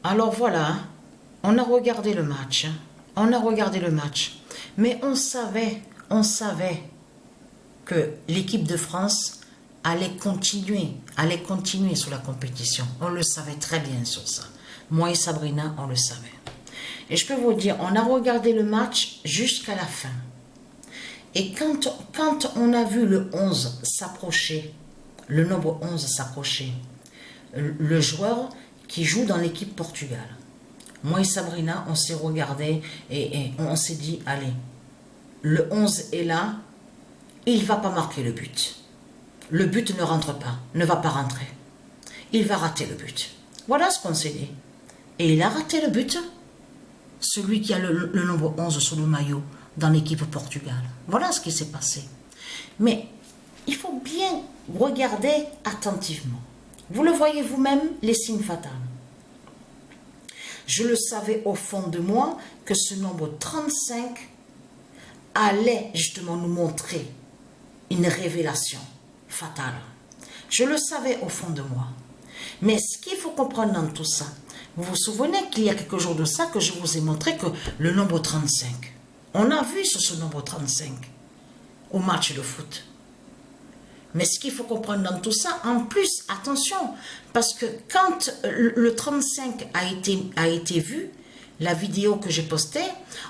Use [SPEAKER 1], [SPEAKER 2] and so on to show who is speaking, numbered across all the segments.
[SPEAKER 1] Alors voilà, on a regardé le match. On a regardé le match. Mais on savait que l'équipe de France allait continuer sur la compétition. On le savait très bien sur ça. Moi et Sabrina, on le savait. Et je peux vous dire, on a regardé le match jusqu'à la fin. Et quand on a vu le 11 s'approcher, le nombre 11 s'approcher, le joueur qui joue dans l'équipe Portugal, moi et Sabrina, on s'est regardé et on s'est dit, allez, le 11 est là, il ne va pas marquer le but. Le but ne rentre pas, ne va pas rentrer. Il va rater le but. Voilà ce qu'on s'est dit. Et il a raté le but, celui qui a le nombre 11 sur le maillot dans l'équipe Portugal. Voilà ce qui s'est passé. Mais il faut bien regarder attentivement. Vous le voyez vous-même, les signes fatals. Je le savais au fond de moi que ce nombre 35 allait justement nous montrer une révélation fatale. Je le savais au fond de moi. Mais ce qu'il faut comprendre dans tout ça, vous vous souvenez qu'il y a quelques jours de ça que je vous ai montré que le nombre 35, on a vu sur ce nombre 35 au match de foot. Mais ce qu'il faut comprendre dans tout ça, en plus, attention, parce que quand le 35 a été vu, la vidéo que j'ai postée,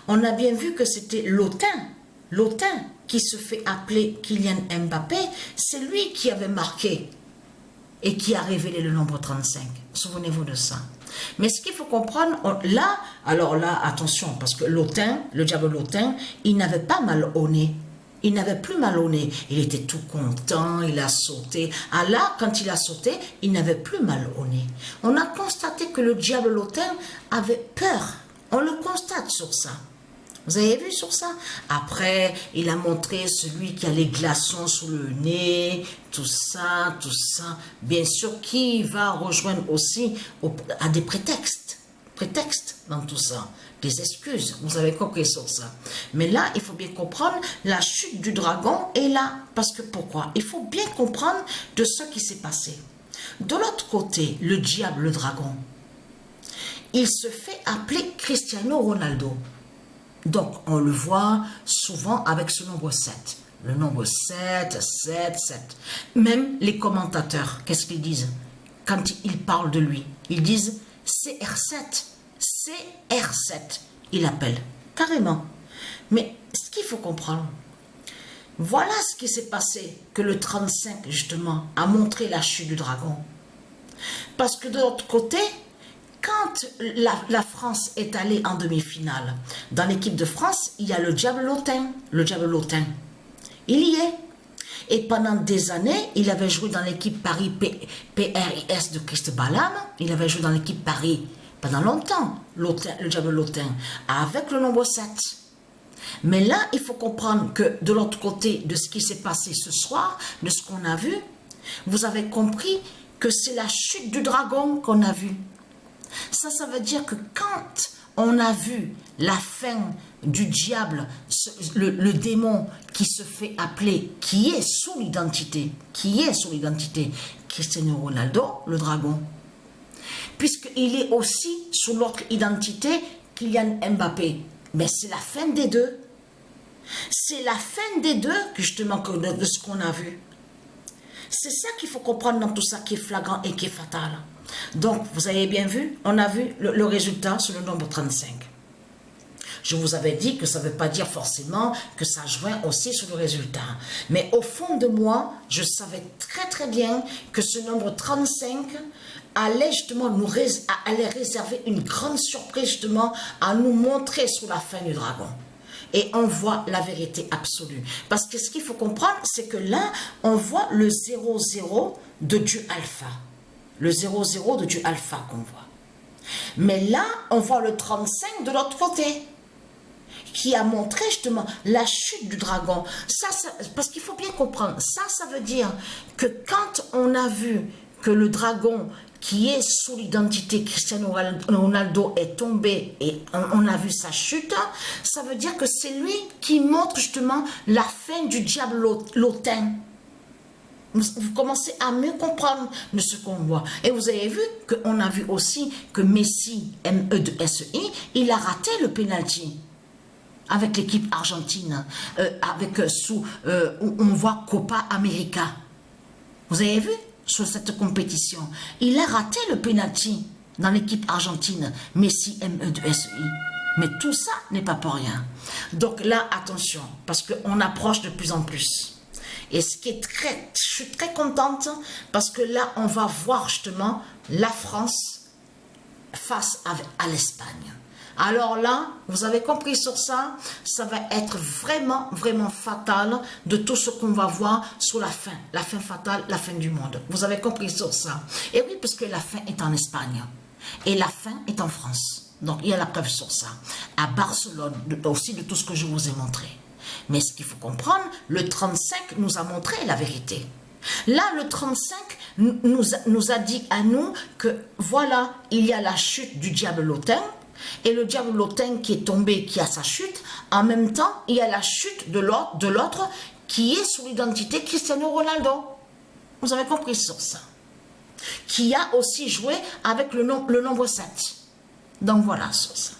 [SPEAKER 1] on a bien vu que c'était Lotin qui se fait appeler Kylian Mbappé, c'est lui qui avait marqué et qui a révélé le nombre 35. Souvenez-vous de ça. Mais ce qu'il faut comprendre, alors là, attention, parce que Lotin, le diable Lotin, il n'avait pas mal au nez. Il n'avait plus mal au nez. Il était tout content, il a sauté. Ah là, quand il a sauté, il n'avait plus mal au nez. On a constaté que le diable Lotin avait peur. On le constate sur ça. Vous avez vu sur ça? Après, il a montré celui qui a les glaçons sous le nez, tout ça, tout ça. Bien sûr, qui va rejoindre aussi à des prétextes dans tout ça. Des excuses, vous avez compris sur ça. Mais là, il faut bien comprendre, la chute du dragon est là. Parce que pourquoi? Il faut bien comprendre de ce qui s'est passé. De l'autre côté, le diable, le dragon, il se fait appeler Cristiano Ronaldo. Donc, on le voit souvent avec ce nombre 7. Le nombre 7, 7, 7. Même les commentateurs, qu'est-ce qu'ils disent? Quand ils parlent de lui, ils disent CR7. CR7, il appelle, carrément. Mais ce qu'il faut comprendre, voilà ce qui s'est passé, que le 35, justement, a montré la chute du dragon. Parce que de l'autre côté, quand la France est allée en demi-finale, dans l'équipe de France, il y a le diable Lotin. Le diable Lotin, il y est. Et pendant des années, il avait joué dans l'équipe Paris PRIS de Christ Balam. Il avait joué dans l'équipe Paris pendant longtemps, le diable Lotin, avec le nombre 7. Mais là, il faut comprendre que de l'autre côté de ce qui s'est passé ce soir, de ce qu'on a vu, vous avez compris que c'est la chute du dragon qu'on a vue. Ça veut dire que quand on a vu la fin du diable, le démon qui se fait appeler, qui est sous l'identité Cristiano Ronaldo, le dragon, puisqu'il est aussi sous l'autre identité Kylian Mbappé. Mais c'est la fin des deux. C'est la fin des deux, justement, de ce qu'on a vu. C'est ça qu'il faut comprendre dans tout ça qui est flagrant et qui est fatal. Donc, vous avez bien vu, on a vu le résultat sur le nombre 35. Je vous avais dit que ça ne veut pas dire forcément que ça joint aussi sur le résultat. Mais au fond de moi, je savais très très bien que ce nombre 35 allait justement allait réserver une grande surprise justement à nous montrer sur la fin du dragon. Et on voit la vérité absolue. Parce que ce qu'il faut comprendre, c'est que là, on voit le 0,0 de Dieu Alpha. Le 0,0 de Dieu Alpha qu'on voit. Mais là, on voit le 35 de l'autre côté, qui a montré justement la chute du dragon. Ça, parce qu'il faut bien comprendre, ça veut dire que quand on a vu que le dragon qui est sous l'identité Cristiano Ronaldo est tombé et on a vu sa chute, ça veut dire que c'est lui qui montre justement la fin du diable Lotin. Vous commencez à mieux comprendre de ce qu'on voit. Et vous avez vu qu'on a vu aussi que Messi, M-E-S-I, il a raté le penalty avec l'équipe argentine, où on voit Copa América. Vous avez vu sur cette compétition, il a raté le penalty dans l'équipe argentine, Messi, M-E-S-I. Mais tout ça n'est pas pour rien. Donc là, attention, parce qu'on approche de plus en plus. Et ce qui est je suis très contente, parce que là, on va voir justement la France face à l'Espagne. Alors là, vous avez compris sur ça, ça va être vraiment, vraiment fatal de tout ce qu'on va voir sur la fin fatale, la fin du monde. Vous avez compris sur ça. Et oui, parce que la fin est en Espagne et la fin est en France. Donc, il y a la preuve sur ça. À Barcelone, aussi de tout ce que je vous ai montré. Mais ce qu'il faut comprendre, le 35 nous a montré la vérité. Là, le 35 nous a dit à nous que voilà, il y a la chute du diablotin. Et le diablotin qui est tombé, qui a sa chute, en même temps, il y a la chute de l'autre qui est sous l'identité Cristiano Ronaldo. Vous avez compris sur ça. Qui a aussi joué avec le nombre 7. Donc voilà sur ça.